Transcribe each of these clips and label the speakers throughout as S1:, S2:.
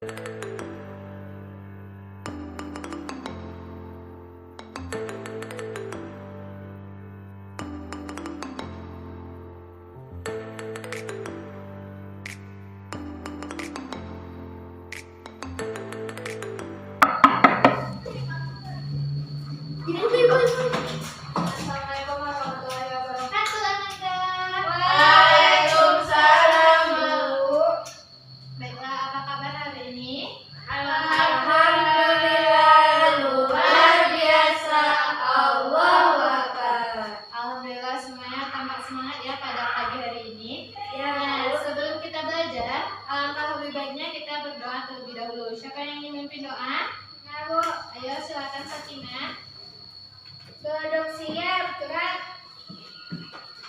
S1: Assalamualaikum warahmatullahi wabarakatuh, Ananda.
S2: Waalaikumsalam, Bu.
S1: Baiklah, apa kabar hari ini?
S2: Alhamdulillah, luar biasa. Allahu Akbar.
S1: Alhamdulillah semuanya tampak semangat ya pada pagi hari ini.
S2: Ya,
S1: Nah,
S2: Bu.
S1: sebelum kita belajar, alangkah lebih baiknya kita berdoa terlebih dahulu. Siapa yang ingin memimpin doa?
S2: Nah, Bu.
S1: Ayo silakan Sakinah.
S2: Duduk siap, gerak.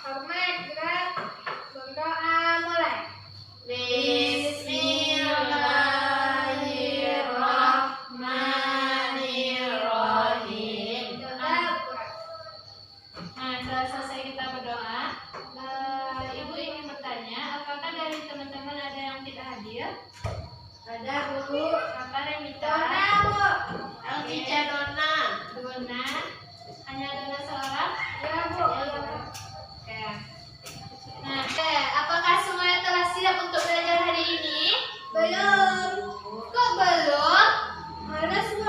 S2: Hormat, gerak. Berdoa, mulai. Bismillahirrahmanirrahim. Gerak.
S1: Nah, setelah selesai kita berdoa, Ibu ingin bertanya, apakah dari teman-teman ada yang tidak hadir?
S2: Ada, Bu.
S1: Apa Remita?
S2: Dona, Bu.
S1: Cica Dona. Dona. Hanya Dona seorang?
S2: Ya, Bu.
S1: Oke. Nah, apakah semuanya telah siap untuk belajar hari ini?
S2: Belum.
S1: Kok belum?
S2: Malas, Bu.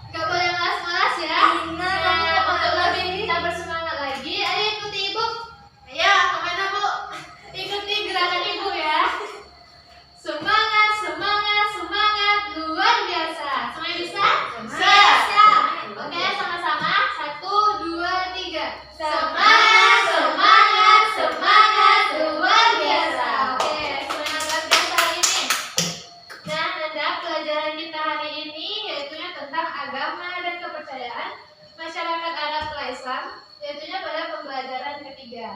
S1: Gak boleh malas-malas ya. Nah, untuk lebih kita bersemangat lagi, ayo ikuti Ibu. Ayo, kemana Bu? Ikuti gerakan Ibu ya. Semangat, semangat, semangat, luar biasa. Semuanya bisa? Bisa. Oke, sama-sama. 1, 2, 3. Semangat, semangat, semangat, luar biasa. Oke, semangat luar biasa hari ini. Nah, Nanda, pelajaran kita hari ini yaitunya tentang agama dan kepercayaan masyarakat Arab Islam, yaitunya pada pembelajaran ketiga.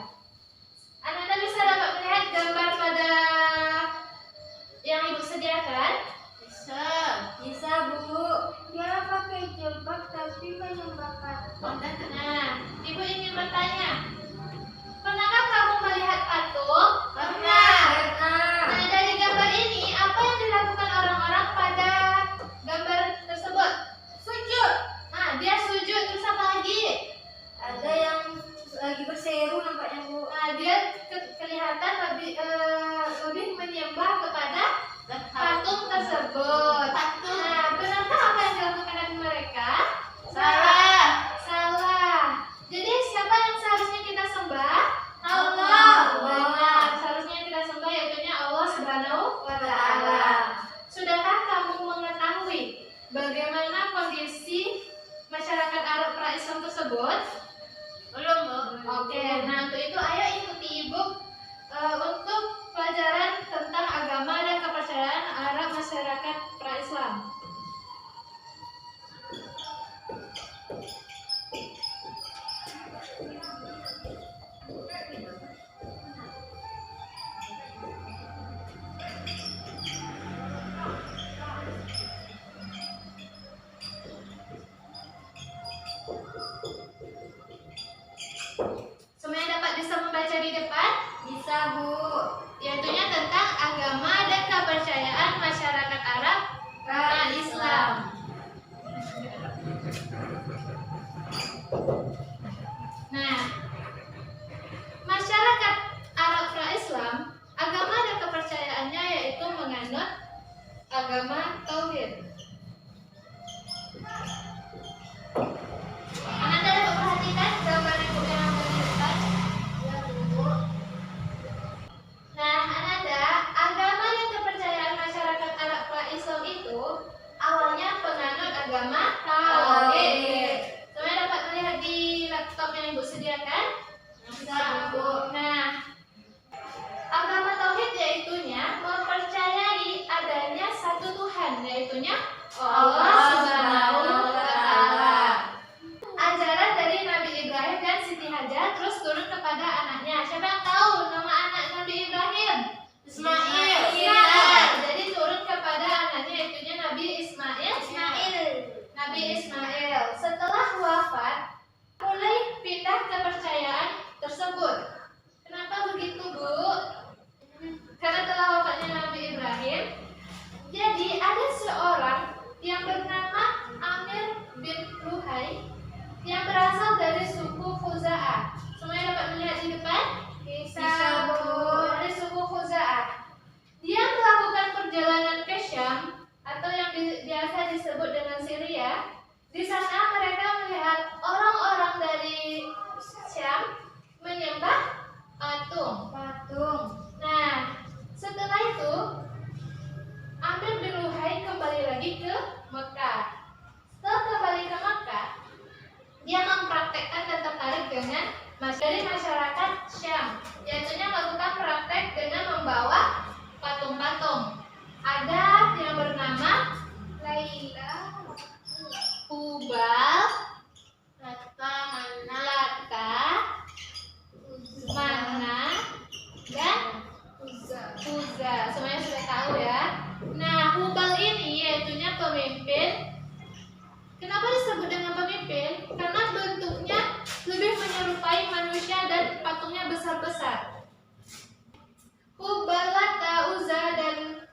S1: Anda bisa dapat melihat gambar pada yang Ibu sediakan? Bisa Bu.
S2: Dia pakai jilbab tapi menyembah patung.
S1: Nah, Ibu ingin bertanya, pernahkah kamu melihat patung?
S2: Pernah.
S1: Nah, dari gambar ini, apa yang dilakukan orang-orang pada gambar tersebut?
S2: Sujud.
S1: Nah, dia sujud, terus apa lagi?
S2: Ada yang lagi berseru nampaknya, Bu.
S1: Nah, dia kelihatan lebih menyembah kepada patung tersebut. Nah, benarkah apa yang dilakukan mereka? Salah. Jadi siapa yang seharusnya kita sembah?
S2: Allah.
S1: Benar. Seharusnya yang kita sembah yaitunya Allah Subhanahu wa Ta'ala. Sudahkah kamu mengetahui bagaimana kondisi masyarakat Arab pra-Islam tersebut?
S2: Belum, Bu.
S1: Oke, nah untuk itu ayo ikuti Ibu untuk pelajaran tentang agama dan kepercayaan Arab masyarakat pra-Islam. Semuanya dapat bisa membaca di depan?
S2: Bisa, Bu.
S1: Yaitunya tentang agama dan kepercayaan masyarakat Arab pra-Islam. Nah, masyarakat Arab pra-Islam, agama dan kepercayaannya yaitu menganut agama tauhid. Anda dapat perhatikan gambar yang ada di depan?
S2: Ya, Bu.
S1: Nah, Ananda, agama dan kepercayaan masyarakat Arab pra-Islam itu awalnya penganut agama tauhid. Semuanya dapat melihat di laptop yang Ibu sediakan?
S2: Bisa, Bu.
S1: Nah, agama tauhid yaitunya mempercayai adanya satu Tuhan, yaitunya Allah Subhanahu wa Ta'ala. Ajaran dari Nabi Ibrahim dan Siti Hajar terus turun kepada anaknya. Siapa yang tahu nama anak Nabi Ibrahim?
S2: Ismail.
S1: Iya. Jadi turun kepada anaknya yaitunya Nabi Ismail. Nabi Ismail. Setelah wafat, mulai pindah kepercayaan tersebut. Kenapa begitu, Bu? Karena telah wafatnya Nabi Ibrahim, jadi berasal dari suku Khuza'ah. Semuanya dapat melihat di depan?
S2: Bisa, Bu.
S1: Dari suku Khuza'ah. Dia melakukan perjalanan ke Syam atau yang biasa disebut dengan Syria. Di sana mereka melihat orang-orang dari Syam menyembah patung. Nah, setelah itu Amir bin Luhai kembali lagi ke Mekah. Setelah kembali ke Mekah, dia mempraktekkan dan tertarik dengan dari masyarakat Syam, yaitu melakukan praktek dengan membawa patung-patung. Ada yang bernama
S2: Laila,
S1: Hubal,
S2: Lata, Mana,
S1: Lata, Mana, dan
S2: Uzza.
S1: Uzza. Semuanya sudah tahu ya. Nah, Hubal ini yaitunya pemimpin. Kenapa disebut dengan pemimpin? Karena bentuknya lebih menyerupai manusia dan patungnya besar-besar. Hubal, Lata, Uzza, dan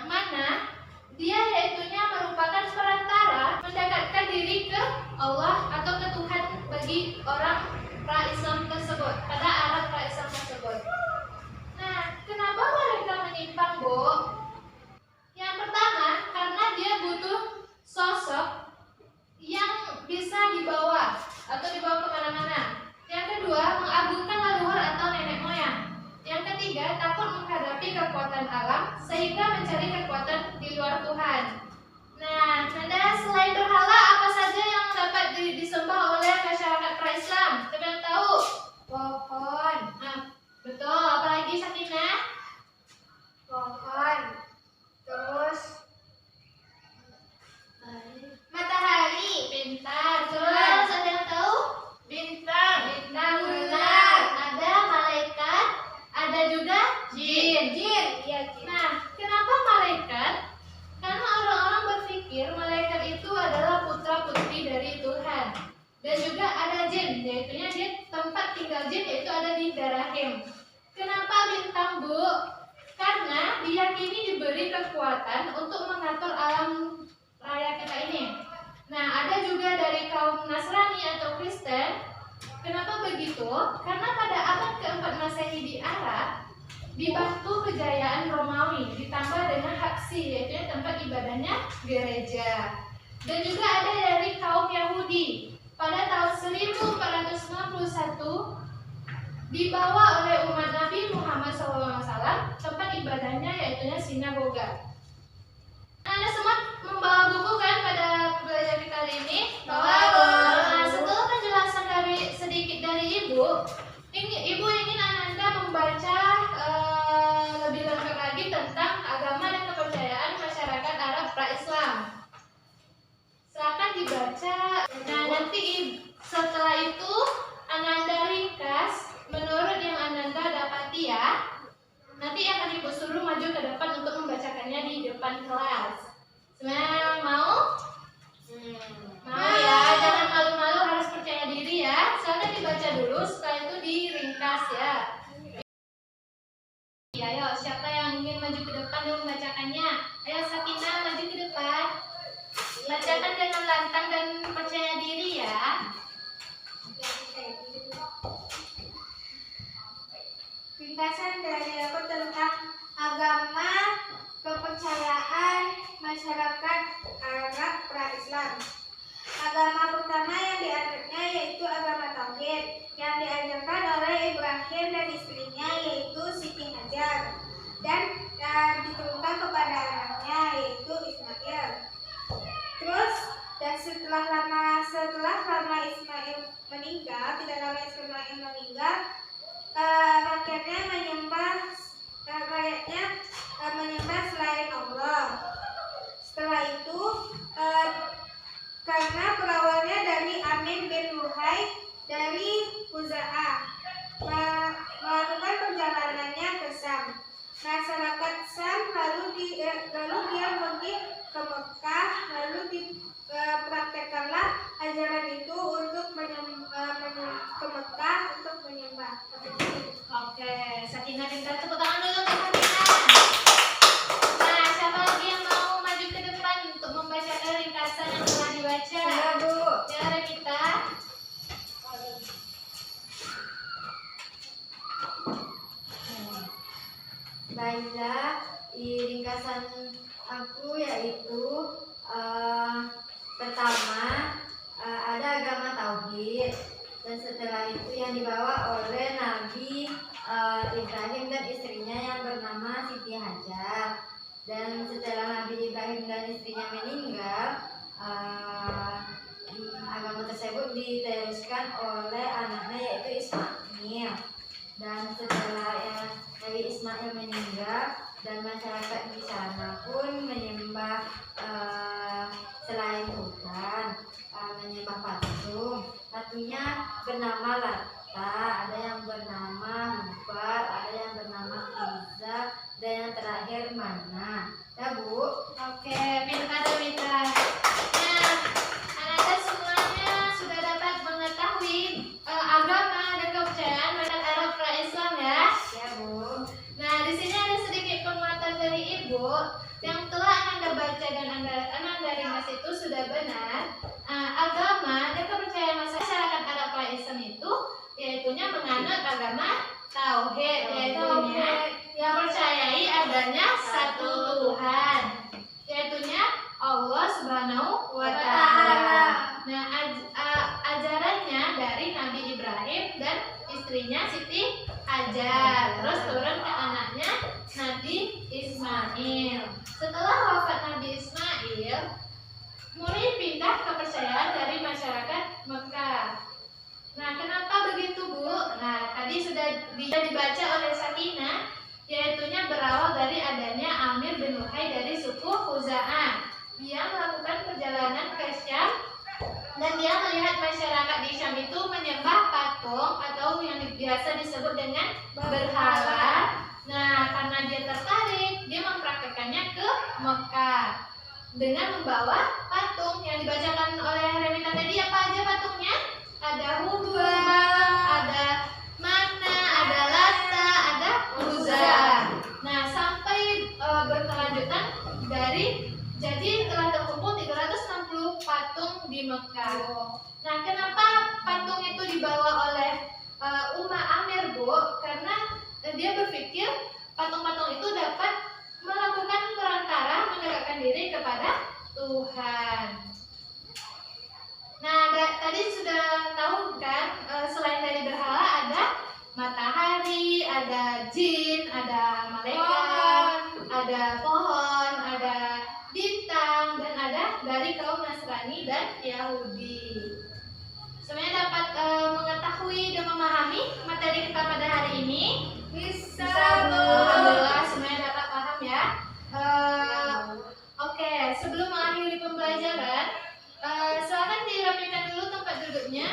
S1: Mana, dia yaitunya merupakan perantara mendekatkan diri ke Allah atau ke Tuhan bagi orang pra-Islam tersebut, pada Arab pra-Islam tersebut. Nah, kenapa mereka menyimpang, Bu? Yang pertama, karena dia butuh sosok yang bisa dibawa atau dibawa kemana-mana. Yang kedua, mengagungkan leluhur atau nenek moyang. Yang ketiga, takut menghadapi kekuatan alam sehingga mencari kekuatan di luar Tuhan. Nah, Nanda, selain berhala, apa saja yang dapat disembah oleh masyarakat pra-Islam? Siapa yang tahu?
S2: Pohon,
S1: Nah, betul. Apalagi Sakinah?
S2: pohon. Terus matahari,
S1: Bintang. Terus ada yang tahu?
S2: bintang,
S1: Bintang, benar. Ada malaikat, ada juga jin.
S2: jin, iya jin.
S1: Nah, kenapa malaikat? Karena orang-orang berpikir malaikat itu adalah putra-putri dari Tuhan. Dan juga ada jin, yaitunya jin, tempat tinggal jin yaitu ada di Darahim. Kenapa bintang, Bu? Karena diyakini diberi kekuatan untuk mengatur alam raya kita ini. Nah, ada juga dari kaum Nasrani atau Kristen. Kenapa begitu? Karena pada abad keempat Masehi di Arab, dibantu kejayaan Romawi, ditambah dengan Habsyi, yaitu tempat ibadahnya gereja. Dan juga ada dari kaum Yahudi. Pada tahun 1491 dibawa oleh umat Nabi Muhammad SAW tempat ibadahnya yaitu sinagoga. Anda semua membawa buku kan pada pembelajaran kita kali ini? Nah, setelah penjelasan sedikit dari Ibu ingin Ananda membaca lebih lengkap lagi tentang agama dan kepercayaan masyarakat Arab pra-Islam. Silakan dibaca. Nah, nanti setelah itu Ananda ringkas menurut yang Ananda dapati ya. Nanti akan Ibu suruh maju ke depan untuk membacakannya di depan kelas. Semuanya mau? Mau ya, jangan malu-malu, harus percaya diri ya. Silakan dibaca dulu, setelah itu diringkas ya. Ayo, siapa yang ingin maju ke depan dan membacakannya? Ayo Sakinah maju ke depan. Bacakan dengan lantang dan percaya diri ya.
S2: Ringkasan dari aku tentang agama kepercayaan masyarakat Arab pra-Islam. Agama pertama yang dianutnya yaitu agama Tauhid yang diajarkan oleh Ibrahim dan istrinya yaitu Siti Hajar dan diturunkan kepada anaknya yaitu Ismail. Terus dan setelah lama Ismail meninggal, tidak lama Ismail meninggal, rakyatnya menyembah selain Allah. Setelah itu Aku yaitu pertama ada agama tauhid, dan setelah itu yang dibawa oleh Nabi Ibrahim dan istrinya yang bernama Siti Hajar. Dan setelah Nabi Ibrahim dan istrinya meninggal, agama tersebut diteruskan oleh anaknya yaitu Ismail. Dan setelah Nabi Ismail meninggal dan masyarakat di sana pun menyembah selain Tuhan, menyembah patung. Patunya bernama Lata, ada yang bernama Hubal, ada yang bernama Uzza, dan yang terakhir Mana. Ya Bu?
S1: Oke, Mitra. Nah, anak-anak semuanya sudah dapat mengetahui agama dan kepercayaan masyarakat Arab pra-Islam ya.
S2: Ya Bu.
S1: Nah, di sini ada sedikit penguatan dari Ibu yang telah Anda baca dan Anda ringkas itu sudah benar. Agama dan kepercayaan masyarakat Arab pra-Islam itu yaitunya menganut agama tauhid, yaitunya yang percayai adanya satu Tuhan, yaitunya Allah Subhanahu wa Ta'ala. Nah, ajarannya dari Nabi Ibrahim dan istrinya Siti Hajar, terus turun ke anaknya Nabi Ismail. Setelah wafat Nabi Ismail, mulai pindah kepercayaan dari masyarakat Mekah. Nah, kenapa begitu Bu? Nah, tadi sudah dibaca oleh Sakinah, yaitunya berawal dari adanya Amir bin Luhai dari suku Khuza'ah. Dia melakukan perjalanan ke Syam dan dia melihat masyarakat di Syam itu menyembah patung atau yang biasa disebut dengan berhala. Nah, karena dia tertarik, dia mempraktekannya ke Mekah dengan membawa patung yang dibacakan oleh Remita tadi. Apa aja patungnya? Ada Hubal, ada Mana, ada Lata, ada Uzza. Nah, sampai berkelanjutan jadi telah terkumpul 360 patung di Mekah. Nah, kenapa patung itu dibawa oleh Umar Amir Bu? Karena dia berpikir patung-patung itu dapat melakukan perantara mendekatkan diri kepada Tuhan. Nah, tadi sudah tahu kan, selain dari berhala ada matahari, ada jin, ada malaikat, ada pohon, ada bintang, dan ada dari kaum Nasrani dan Yahudi. Semuanya dapat mengetahui dan memahami materi kita pada hari ini? Bisa Bu. Alhamdulillah semuanya dapat paham ya. Oke, sebelum mengakhiri pembelajaran, silakan dirapikan dulu tempat duduknya.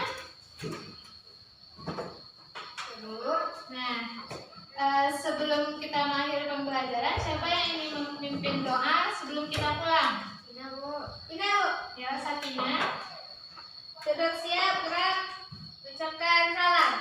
S1: Nah, sebelum kita mengakhiri pembelajaran, siapa yang ingin memimpin doa sebelum kita pulang?
S2: Ina Bu.
S1: Ya, Sakinah.
S2: Duduk siap, gerak. Ucapkan salam.